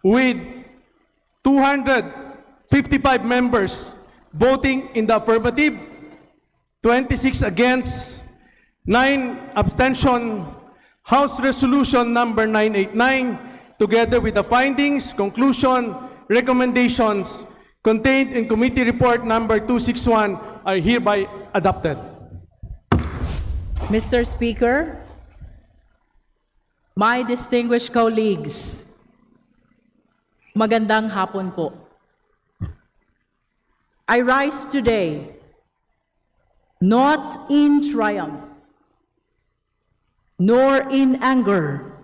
with 255 members voting in the affirmative, 26 against, 9 abstention, House Resolution number 989, together with the findings, conclusion, recommendations contained in Committee Report number 261 are hereby adopted. Mr. Speaker, my distinguished colleagues, magandang hapon po. I rise today not in triumph, nor in anger,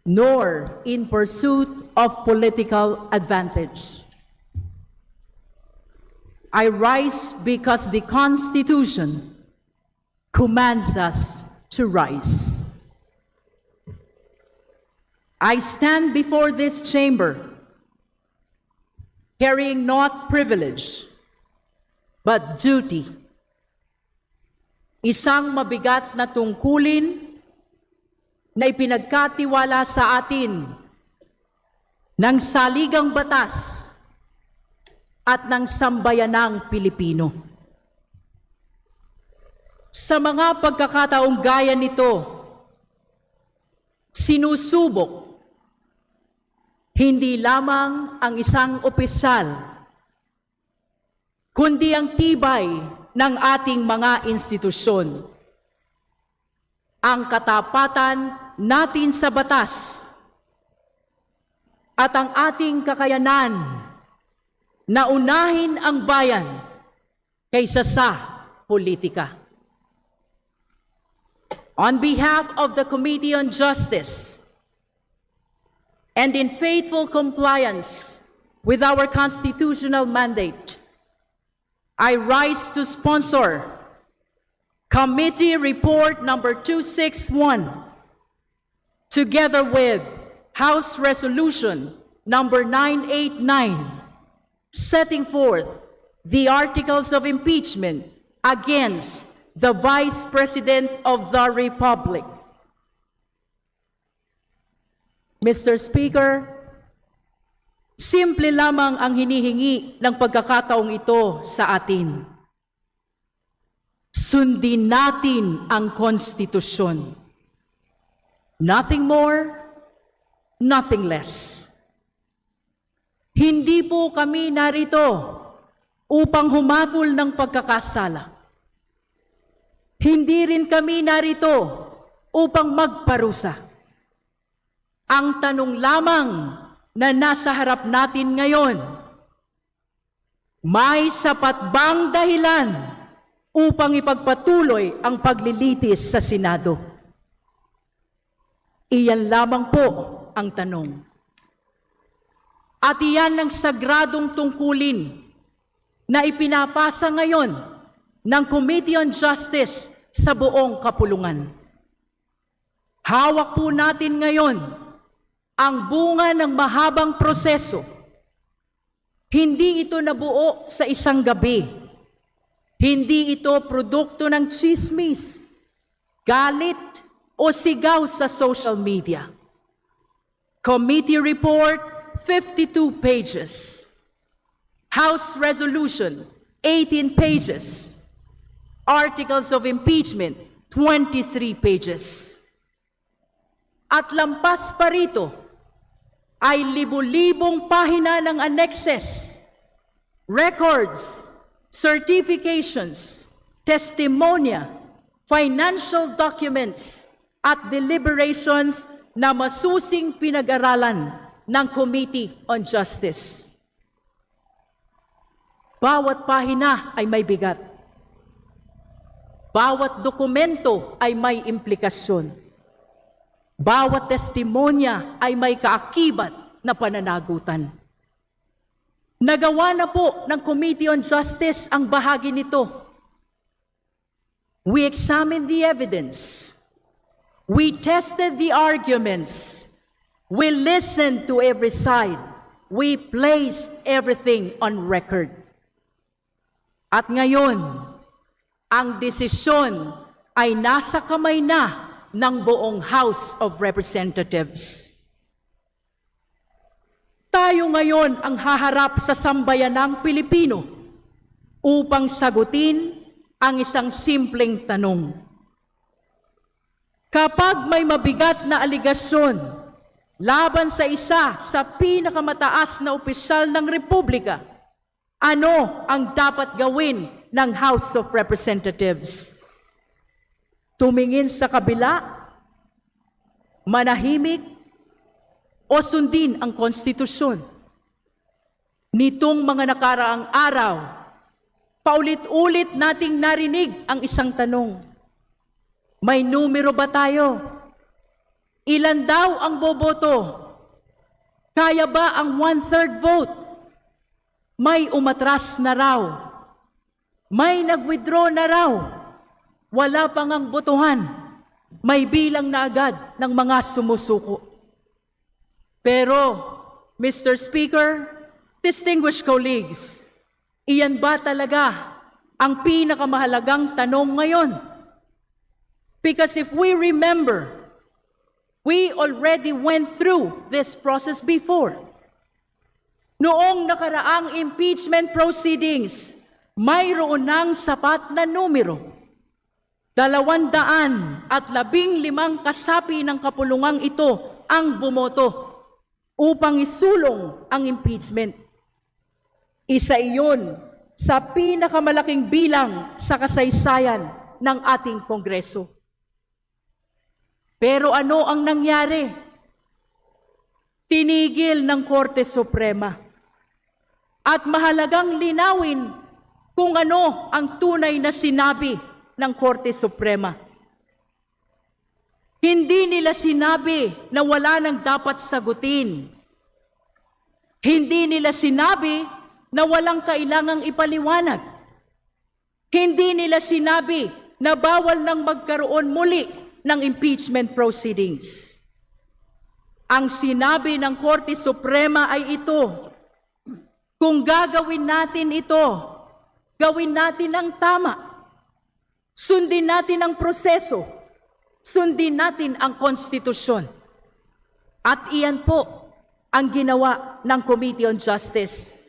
nor in pursuit of political advantage. I rise because the Constitution commands us to rise. I stand before this chamber carrying not privilege, but duty. Isang mabigat na tungkulin na ipinagkatiwala sa atin ng saligang batas at ng sambayanang Pilipino. Sa mga pagkakataong gaya nito, sinusubok hindi lamang ang isang opisyal, kundi ang tibay ng ating mga institusyon, ang katapatan natin sa batas, at ang ating kakayanan na unahin ang bayan kaysa sa politika. On behalf of the Committee on Justice, and in faithful compliance with our constitutional mandate, I rise to sponsor Committee Report number 261, together with House Resolution number 989, setting forth the articles of impeachment against the Vice President of the Republic. Mr. Speaker, simple lamang ang hinihingi ng pagkakataong ito sa atin. Sundin natin ang konstitusyon. Nothing more, nothing less. Hindi po kami narito upang humatol ng pagkakasala. Hindi rin kami narito upang magparusa. Ang tanong lamang na nasa harap natin ngayon, may sapat bang dahilan upang ipagpatuloy ang paglilitis sa Senado? Iyan lamang po ang tanong. At iyan ang sagradong tungkulin na ipinapasa ngayon ng Committee on Justice sa buong kapulungan. Hawak po natin ngayon ang bunga ng mahabang proseso. Hindi ito nabuo sa isang gabi. Hindi ito produkto ng chismis, galit, o sigaw sa social media. Committee Report, 52 pages. House Resolution, 18 pages. Articles of Impeachment, 23 pages. At lampas pa rito ay libu-libong pahina ng annexes, records, certifications, testimonya, financial documents, at deliberations na masusing pinag-aralan ng Committee on Justice. Bawat pahina ay may bigat. Bawat dokumento ay may implikasyon. Bawat testimonya ay may kaakibat na pananagutan. Nagawa na po ng Committee on Justice ang bahagi nito. We examined the evidence. We tested the arguments. We listened to every side. We placed everything on record. At ngayon, ang desisyon ay nasa kamay na ng buong House of Representatives. Tayo ngayon ang haharap sa sambayanang Pilipino upang sagutin ang isang simpleng tanong. Kapag may mabigat na aligasyon laban sa isa sa pinakamataas na opisyal ng Republika, ano ang dapat gawin ng House of Representatives? Tumingin sa kabila, manahimik, o sundin ang konstitusyon? Nitong mga nakaraang araw, paulit-ulit nating narinig ang isang tanong. May numero ba tayo? Ilan daw ang boboto? Kaya ba ang 1/3 vote? May umatras na raw. May nag-withdraw na raw. Wala pang ang botohan. May bilang na agad ng mga sumusuko. Pero, Mr. Speaker, distinguished colleagues, iyan ba talaga ang pinakamahalagang tanong ngayon? Because if we remember, we already went through this process before. Noong nakaraang impeachment proceedings, mayroon ng sapat na numero. 215 kasapi ng kapulungang ito ang bumoto upang isulong ang impeachment. Isa iyon sa pinakamalaking bilang sa kasaysayan ng ating Kongreso. Pero ano ang nangyari? Tinigil ng Korte Suprema. At mahalagang linawin kung ano ang tunay na sinabi ng Korte Suprema. Hindi nila sinabi na wala nang dapat sagutin. Hindi nila sinabi na walang kailangang ipaliwanag. Hindi nila sinabi na bawal nang magkaroon muli ng impeachment proceedings. Ang sinabi ng Korte Suprema ay ito: kung gagawin natin ito, gawin natin ang tama. Sundin natin ang proseso. Sundin natin ang konstitusyon. At iyan po ang ginawa ng Committee on Justice.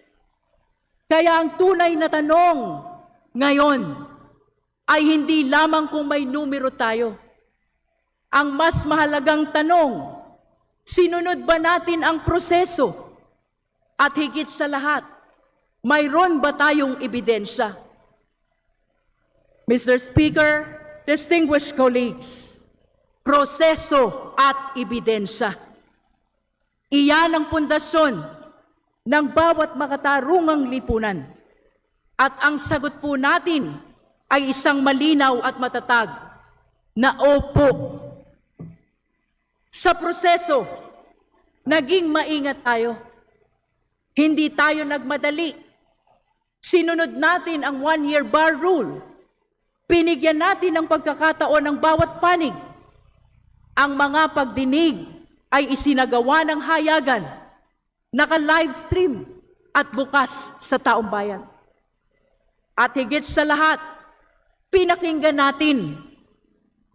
Kaya ang tunay na tanong ngayon ay hindi lamang kung may numero tayo. Ang mas mahalagang tanong, sinunod ba natin ang proseso? At higit sa lahat, mayroon ba tayong ebidensya? Mr. Speaker, distinguished colleagues, proseso at ebidensya. Iyan ang pundasyon ng bawat makatarungang lipunan. At ang sagot po natin ay isang malinaw at matatag na opo. Sa proseso, naging maingat tayo. Hindi tayo nagmadali. Sinunod natin ang 1-year bar rule. Pinigyan natin ng pagkakataon ng bawat panig. Ang mga pagdinig ay isinagawa ng hayagan, naka-livestream at bukas sa taong bayan. At higit sa lahat, pinakinggan natin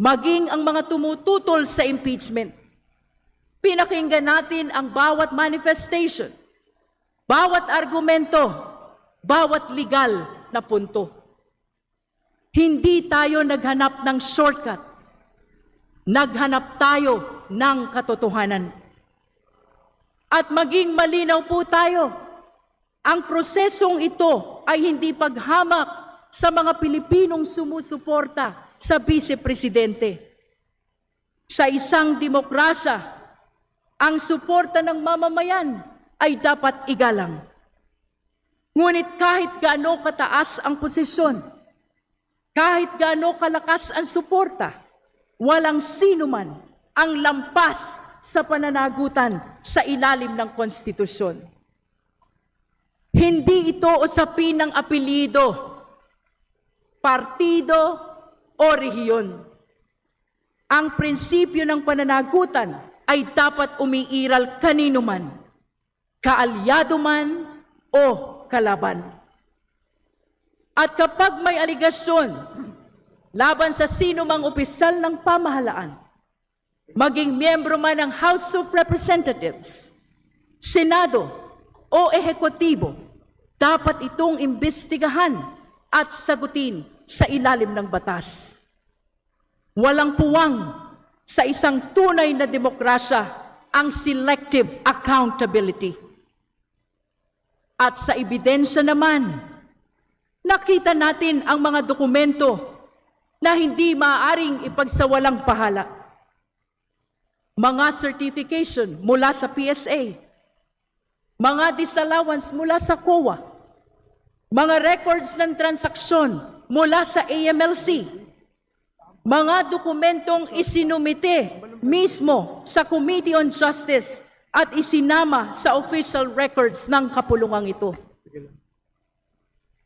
maging ang mga tumututol sa impeachment. Pinakinggan natin ang bawat manifestation, bawat argumento, bawat legal na punto. Hindi tayo naghanap ng shortcut. Naghanap tayo ng katotohanan. At maging malinaw po tayo, ang prosesong ito ay hindi paghamak sa mga Pilipinong sumusuporta sa Vice Presidente. Sa isang demokrasya, ang suporta ng mamamayan ay dapat igalang. Ngunit kahit gaano kataas ang posisyon, kahit gaano kalakas ang suporta, walang sino man ang lampas sa pananagutan sa ilalim ng konstitusyon. Hindi ito usapin ng apelyido, partido o rehiyon. Ang prinsipyo ng pananagutan ay dapat umiiral kanino man, kaalyado man o kalaban. At kapag may aligasyon laban sa sino mang opisyal ng pamahalaan, maging miyembro man ng House of Representatives, Senado o ehekutibo, dapat itong imbestigahan at sagutin sa ilalim ng batas. Walang puwang sa isang tunay na demokrasya ang selective accountability. At sa ebidensya naman, nakita natin ang mga dokumento na hindi maaaring ipagsawalang pahala. Mga certification mula sa PSA, mga disallowance mula sa COA, mga records ng transaksyon mula sa AMLC, mga dokumentong isinumite mismo sa Committee on Justice at isinama sa official records ng kapulungang ito.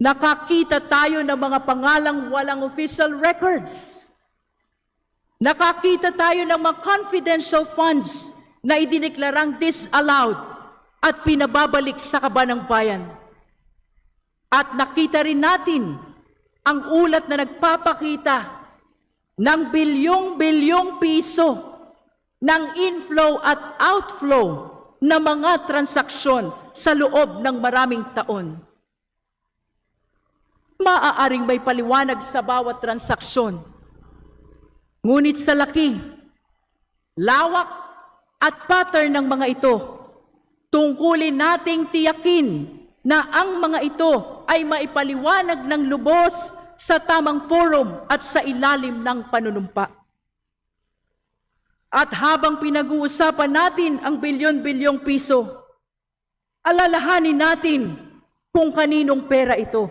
Nakakita tayo ng mga pangalang walang official records. Nakakita tayo ng mga confidential funds na idineklarang disallowed at pinababalik sa kaban ng bayan. At nakita rin natin ang ulat na nagpapakita ng bilyong-bilyong piso ng inflow at outflow na mga transaksyon sa loob ng maraming taon. Maaaring may paliwanag sa bawat transaksyon. Ngunit sa laki, lawak at pattern ng mga ito, tungkulin nating tiyakin na ang mga ito ay maipaliwanag ng lubos sa tamang forum at sa ilalim ng panunumpa. At habang pinag-uusapan natin ang bilyon-bilyong piso, alalahanin natin kung kaninong pera ito.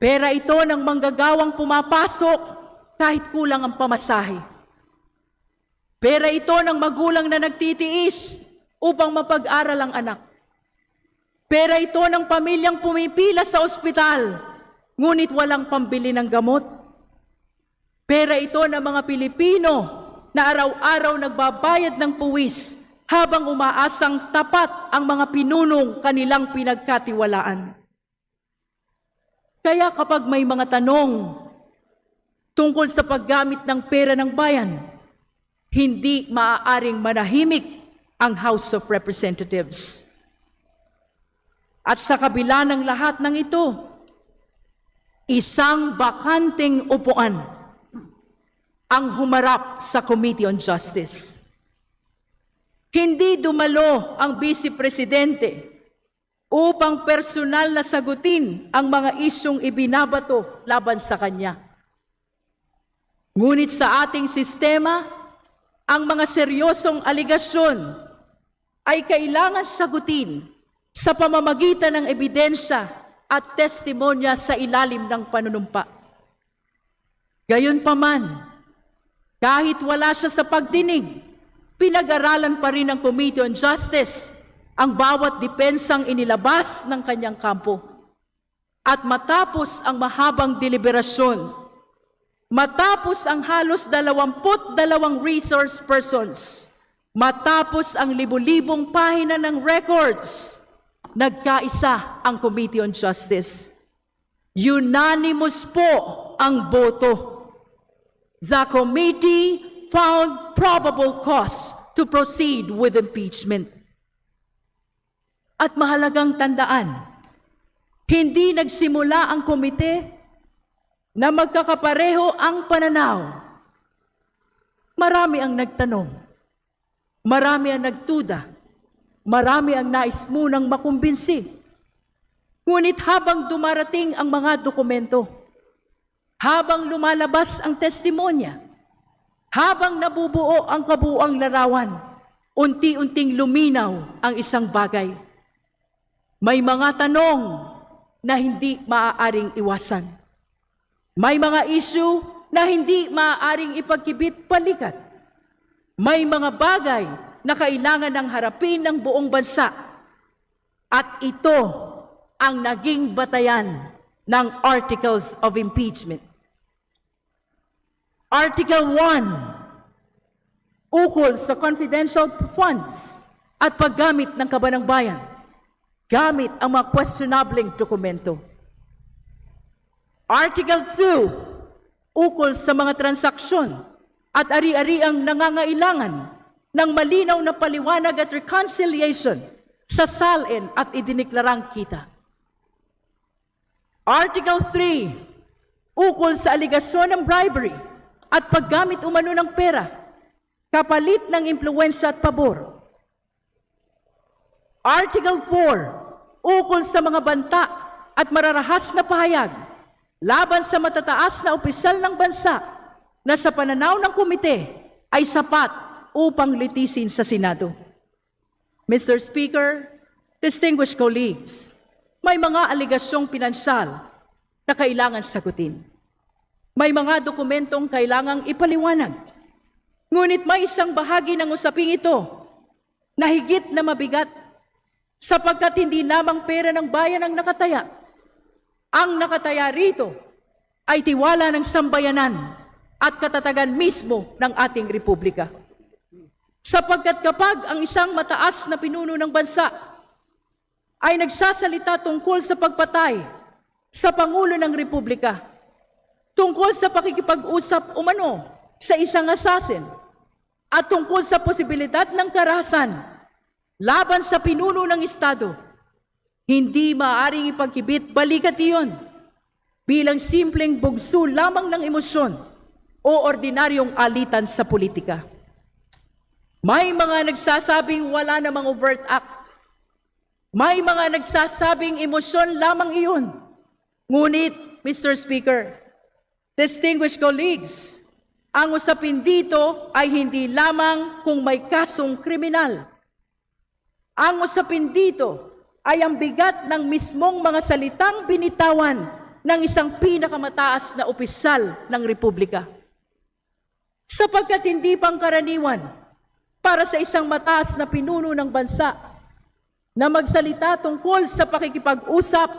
Pera ito ng manggagawang pumapasok kahit kulang ang pamasahe. Pera ito ng magulang na nagtitiis upang mapag-aral ang anak. Pera ito ng pamilyang pumipila sa ospital, ngunit walang pambili ng gamot. Pera ito ng mga Pilipino na araw-araw nagbabayad ng puwis habang umaasang tapat ang mga pinunong kanilang pinagkatiwalaan. Kaya kapag may mga tanong tungkol sa paggamit ng pera ng bayan, hindi maaaring manahimik ang House of Representatives. At sa kabila ng lahat ng ito, isang bakanteng upuan ang humarap sa Committee on Justice. Hindi dumalo ang Vice Presidente upang personal na sagutin ang mga isyong ibinabato laban sa kanya. Ngunit sa ating sistema, ang mga seryosong aligasyon ay kailangan sagutin sa pamamagitan ng ebidensya at testimonya sa ilalim ng panunumpa. Gayunpaman, kahit wala siya sa pagdinig, pinag-aralan pa rin ng Committee on Justice ang bawat dipensang inilabas ng kanyang kampo. At matapos ang mahabang deliberasyon, matapos ang halos 22 resource persons, matapos ang libu-libong pahina ng records, nagkaisa ang Committee on Justice. Unanimous po ang boto. The committee found probable cause to proceed with impeachment. At mahalagang tandaan, hindi nagsimula ang komite na magkakapareho ang pananaw. Marami ang nagtanong, marami ang nagtuda, marami ang nais munang makumbinsi. Ngunit habang dumarating ang mga dokumento, habang lumalabas ang testimonya, habang nabubuo ang kabuuang larawan, unti-unting luminaw ang isang bagay. May mga tanong na hindi maaaring iwasan. May mga issue na hindi maaaring ipagkibit palikat. May mga bagay na kailangan ng harapin ng buong bansa. At ito ang naging batayan ng Articles of Impeachment. Article 1, ukol sa confidential funds at paggamit ng kaban ng bayan, gamit ang mga questionableng dokumento. Article 2, ukol sa mga transaksyon at ari-ariang nangangailangan ng malinaw na paliwanag at reconciliation sasalin at idineklarang kita. Article 3, ukol sa aligasyon ng bribery at paggamit umano ng pera, kapalit ng impluwensya at pabor. Article 4, ukol sa mga banta at mararahas na pahayag laban sa matataas na opisyal ng bansa na sa pananaw ng komite ay sapat upang litisin sa Senado. Mr. Speaker, distinguished colleagues, may mga aligasyong pinansyal na kailangan sagutin. May mga dokumentong kailangang ipaliwanag. Ngunit may isang bahagi ng usaping ito na higit na mabigat sapagkat hindi lamang pera ng bayan ang nakataya. Ang nakataya rito ay tiwala ng sambayanan at katatagan mismo ng ating republika. Sapagkat kapag ang isang mataas na pinuno ng bansa ay nagsasalita tungkol sa pagpatay sa Pangulo ng Republika, tungkol sa pakikipag-usap umano sa isang assassin, at tungkol sa posibilidad ng karahasan laban sa pinuno ng Estado, hindi maaaring ipagkibit balikat iyon bilang simpleng bugso lamang ng emosyon o ordinaryong alitan sa politika. May mga nagsasabing wala namang overt act. May mga nagsasabing emosyon lamang iyon. Ngunit, Mr. Speaker, distinguished colleagues, ang usapin dito ay hindi lamang kung may kasong kriminal. Ang usapin dito ay ang bigat ng mismong mga salitang binitawan ng isang pinakamataas na opisyal ng Republika. Sapagkat hindi pangkaraniwan para sa isang mataas na pinuno ng bansa na magsalita tungkol sa pakikipag-usap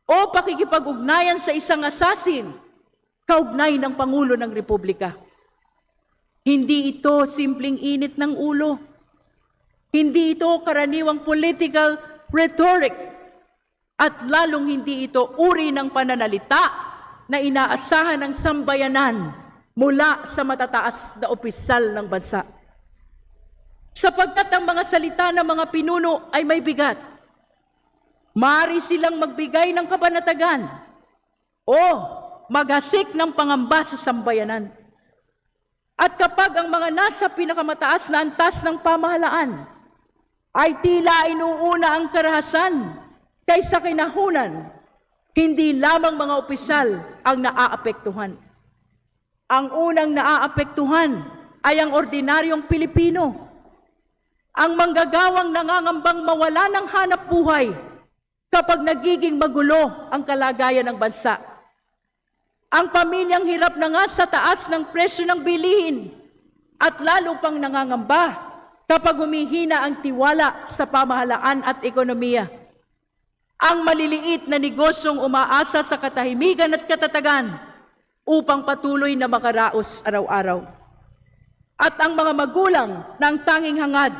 o pakikipag-ugnayan sa isang assassin kaugnay ng Pangulo ng Republika. Hindi ito simpleng init ng ulo. Hindi ito karaniwang political rhetoric at lalong hindi ito uri ng pananalita na inaasahan ng sambayanan mula sa matataas na opisyal ng bansa. Sapagkat ang mga salita ng mga pinuno ay may bigat, maaari silang magbigay ng kabanatagan o maghasik ng pangamba sa sambayanan. At kapag ang mga nasa pinakamataas na antas ng pamahalaan ay tila inuuna ang karahasan kaysa kinahunan, hindi lamang mga opisyal ang naaapektuhan. Ang unang naaapektuhan ay ang ordinaryong Pilipino, ang manggagawang nangangambang mawala ng hanap buhay kapag nagiging magulo ang kalagayan ng bansa. Ang pamilyang hirap na nga sa taas ng presyo ng bilihin at lalo pang nangangamba kapag humihina ang tiwala sa pamahalaan at ekonomiya. Ang maliliit na negosyong umaasa sa katahimikan at katatagan upang patuloy na makaraos araw-araw. At ang mga magulang ng tanging hangad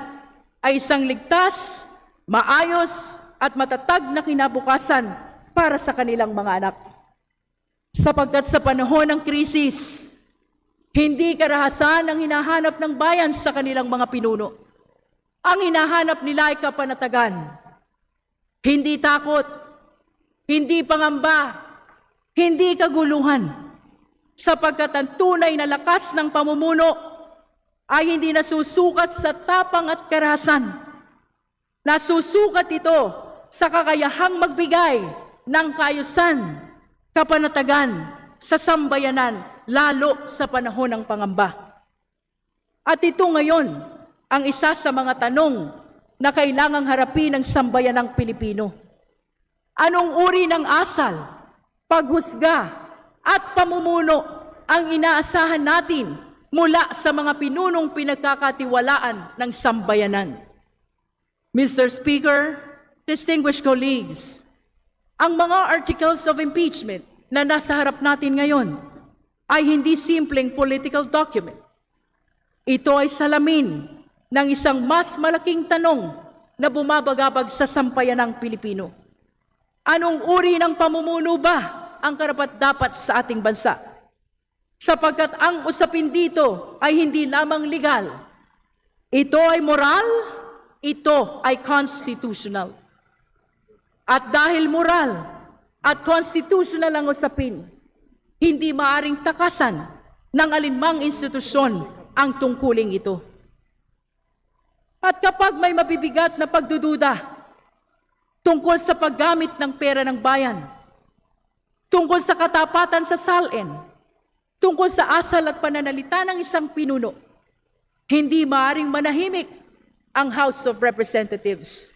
ay isang ligtas, maayos at matatag na kinabukasan para sa kanilang mga anak. Sapagkat sa panahon ng krisis, hindi karahasan ang hinahanap ng bayan sa kanilang mga pinuno. Ang hinahanap nila ay kapanatagan. Hindi takot, hindi pangamba, hindi kaguluhan. Sapagkat ang tunay na lakas ng pamumuno ay hindi nasusukat sa tapang at karahasan. Nasusukat ito sa kakayahang magbigay ng kaayusan, kapanatagan sa sambayanan, lalo sa panahon ng pangamba. At ito ngayon ang isa sa mga tanong na kailangang harapin ng sambayanang Pilipino. Anong uri ng asal, paghusga at pamumuno ang inaasahan natin mula sa mga pinunong pinagkakatiwalaan ng sambayanan? Mr. Speaker, distinguished colleagues, ang mga articles of impeachment na nasa harap natin ngayon ay hindi simpleng political document. Ito ay salamin ng isang mas malaking tanong na bumabagabag sa sambayanang Pilipino. Anong uri ng pamumuno ba ang karapat-dapat sa ating bansa? Sapagkat ang usapin dito ay hindi lamang legal. Ito ay moral, ito ay constitutional. At dahil moral at constitutional ang usapin, hindi maaring takasan ng alinmang institusyon ang tungkuling ito. At kapag may mabibigat na pagdududa tungkol sa paggamit ng pera ng bayan, tungkol sa katapatan sa SALN, tungkol sa asal at pananalita ng isang pinuno, hindi maaring manahimik ang House of Representatives.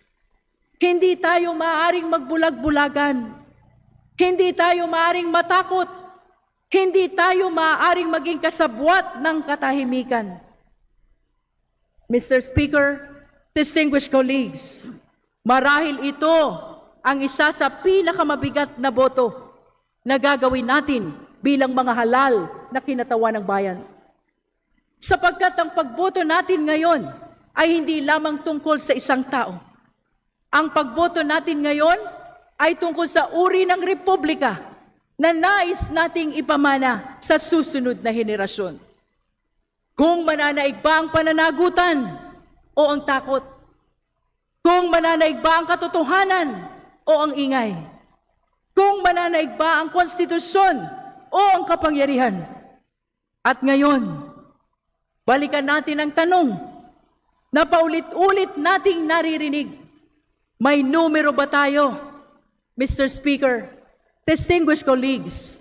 Hindi tayo maaaring magbulag-bulagan. Hindi tayo maaaring matakot. Hindi tayo maaaring maging kasabwat ng katahimikan. Mr. Speaker, distinguished colleagues, marahil ito ang isa sa pinakamabigat na boto na gagawin natin bilang mga halal na kinatawan ng bayan. Sapagkat ang pagboto natin ngayon ay hindi lamang tungkol sa isang tao. Ang pagboto natin ngayon ay tungkol sa uri ng republika na nais nating ipamana sa susunod na henerasyon. Kung mananaig ba ang pananagutan o ang takot? Kung mananaig ba ang katotohanan o ang ingay? Kung mananaig ba ang konstitusyon o ang kapangyarihan? At ngayon, balikan natin ang tanong na paulit-ulit nating naririnig. May numero ba tayo, Mr. Speaker? Distinguished colleagues,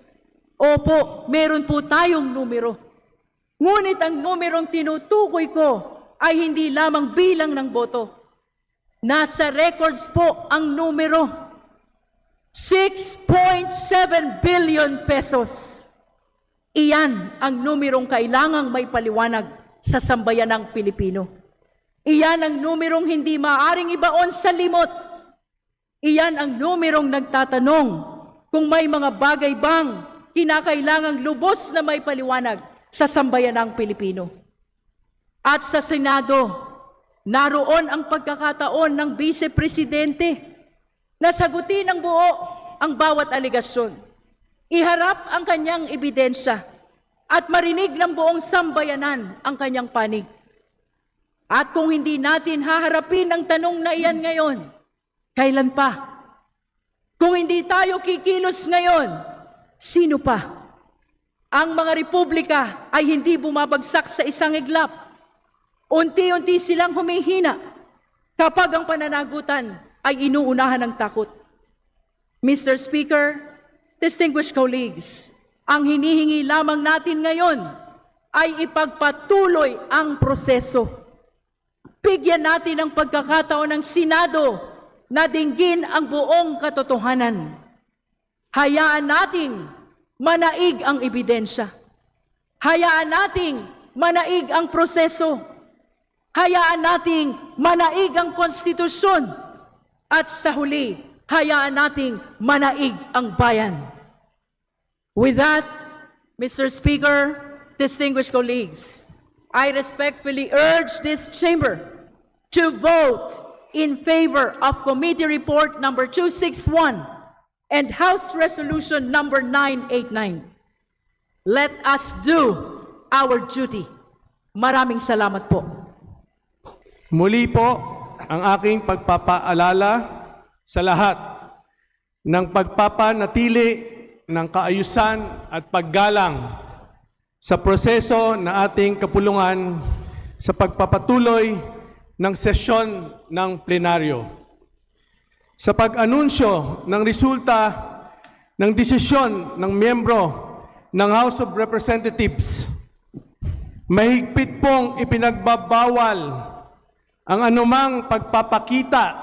opo, meron po tayong numero. Ngunit ang numerong tinutukoy ko ay hindi lamang bilang ng boto. Nasa records po ang numero. 6.7 billion pesos. Iyan ang numerong kailangang may paliwanag sa sambayanang Pilipino. Iyan ang numerong hindi maaring ibaon sa limot. Iyan ang numerong nagtatanong kung may mga bagay bang kinakailangang lubos na may paliwanag sa sambayanang Pilipino. At sa Senado, naroon ang pagkakataon ng Vice Presidente na sagutin ng buo ang bawat aligasyon, iharap ang kanyang ebidensya at marinig ng buong sambayanan ang kanyang panig. At kung hindi natin haharapin ang tanong na iyan ngayon, kailan pa? Kung hindi tayo kikilos ngayon, sino pa? Ang mga republika ay hindi bumabagsak sa isang iglap. Unti-unti silang humihina kapag ang pananagutan ay inuunahan ng takot. Mr. Speaker, distinguished colleagues, ang hinihingi lamang natin ngayon ay ipagpatuloy ang proseso. Bigyan natin ang pagkakataon ng Senado na dinggin ang buong katotohanan. Hayaan nating manaig ang ebidensya. Hayaan nating manaig ang proseso. Hayaan nating manaig ang konstitusyon. At sa huli, hayaan nating manaig ang bayan. With that, Mr. Speaker, distinguished colleagues, I respectfully urge this chamber to vote in favor of Committee Report number 261 and House Resolution number 989. Let us do our duty. Maraming salamat po. Muli po ang aking pagpapaalala sa lahat ng pagpapanatili ng kaayusan at paggalang sa proseso na ating kapulungan sa pagpapatuloy ng sesyon ng plenaryo. Sa pag-anunsyo ng resulta ng desisyon ng miyembro ng House of Representatives, mahigpit pong ipinagbabawal ang anumang pagpapakita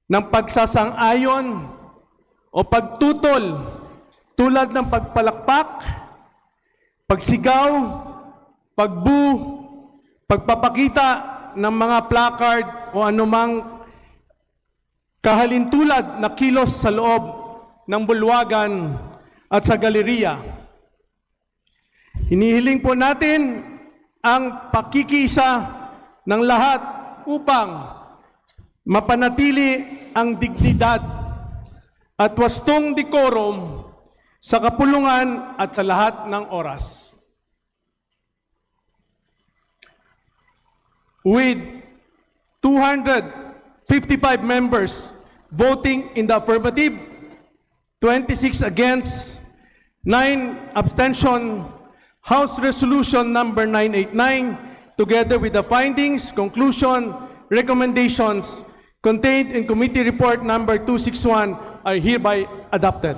ng pagsasang-ayon o pagtutol tulad ng pagpalakpak, pagsigaw, pagpapakita ng mga placard o anumang kahalintulad na kilos sa loob ng bulwagan at sa galeriya. Hinihiling po natin ang pakikiisa ng lahat upang mapanatili ang dignidad at wastong decorum sa kapulungan at sa lahat ng oras. With 2 255 members voting in the affirmative, 26 against, 9 abstention. House Resolution number 989, together with the findings, conclusion, recommendations contained in Committee Report number 261 are hereby adopted.